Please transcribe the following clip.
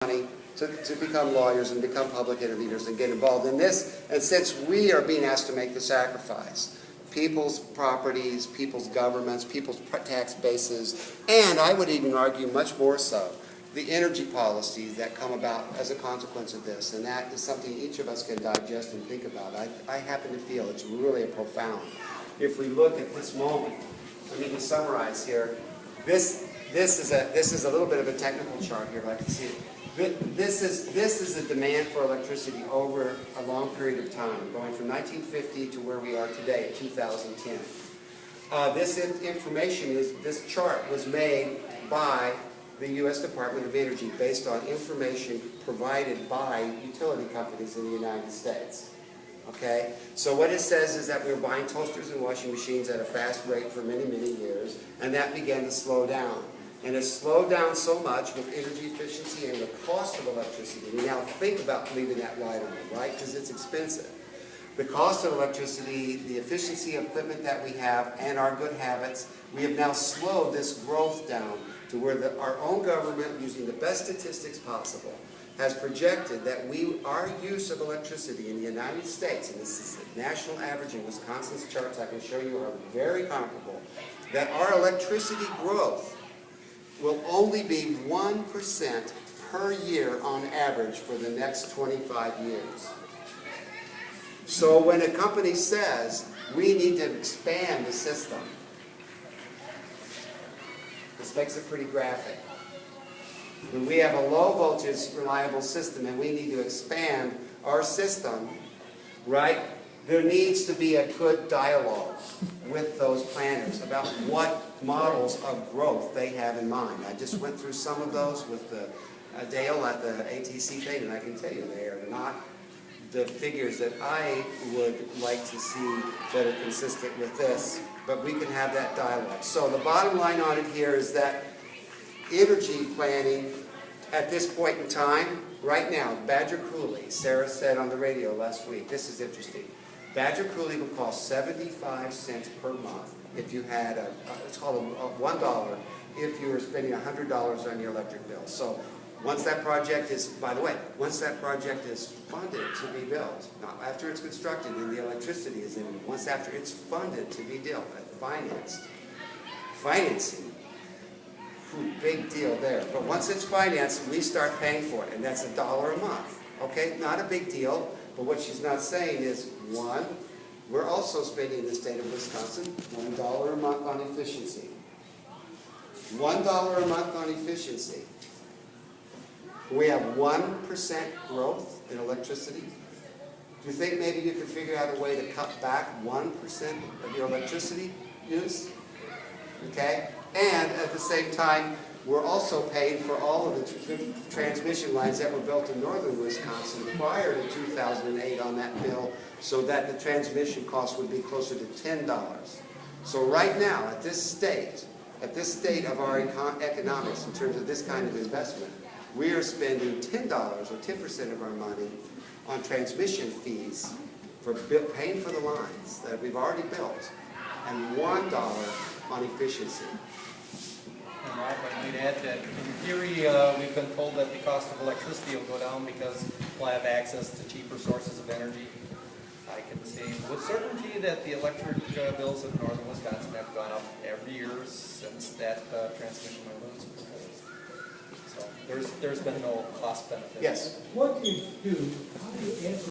money to become lawyers and become public interveners and get involved in this. And since we are being asked to make the sacrifice, people's properties, people's governments, people's tax bases, and I would even argue much more so, the energy policies that come about as a consequence of this. And that is something each of us can digest and think about. I happen to feel it's really profound. If we look at this moment, I mean to summarize here, this is a little bit of a technical chart here, if I can see it. This is the demand for electricity over a long period of time, going from 1950 to where we are today, 2010. This chart was made by the U.S. Department of Energy based on information provided by utility companies in the United States. Okay? So what it says is that we were buying toasters and washing machines at a fast rate for many, many years, and that began to slow down. And it slowed down so much with energy efficiency and the cost of electricity. We now think about leaving that light on, right? Because it's expensive. The cost of electricity, the efficiency of equipment that we have, and our good habits, we have now slowed this growth down to where our own government, using the best statistics possible, has projected that our use of electricity in the United States, and this is the national average in Wisconsin's charts I can show you are very comparable, that our electricity growth will only be 1% per year on average for the next 25 years. So when a company says, we need to expand the system, this makes it pretty graphic. When we have a low voltage reliable system and we need to expand our system, right, there needs to be a good dialogue with those planners about what models of growth they have in mind. I just went through some of those with Dale at the ATC thing, and I can tell you they are not the figures that I would like to see that are consistent with this, but we can have that dialogue. So the bottom line on it here is that energy planning at this point in time, right now, Badger Coulee, Sarah said on the radio last week, this is interesting, Badger Coulee will cost 75 cents per month if you had it's called a $1 if you were spending $100 on your electric bill. So once that project is, by the way, once that project is funded to be built, not after it's constructed and the electricity is in, once after it's funded to be built and financing, big deal there. But once it's financed, we start paying for it, and that's $1 a month. Okay, not a big deal, but what she's not saying is, one, we're also spending in the state of Wisconsin $1 a month on efficiency. $1 a month on efficiency. We have 1% growth in electricity. Do you think maybe you could figure out a way to cut back 1% of your electricity use? Okay? And at the same time, we're also paying for all of the transmission lines that were built in northern Wisconsin prior to 2008 on that bill, so that the transmission cost would be closer to $10. So right now, at this state of our economics in terms of this kind of investment, we are spending $10 or 10% of our money on transmission fees for paying for the lines that we've already built, and $1 on efficiency. And Rob, I might add that in theory, we've been told that the cost of electricity will go down because we'll have access to cheaper sources of energy. I can say with certainty that the electric bills in northern Wisconsin have gone up every year since that transmission line was proposed. So there's been no cost benefit. Yes. What do you do? How do you answer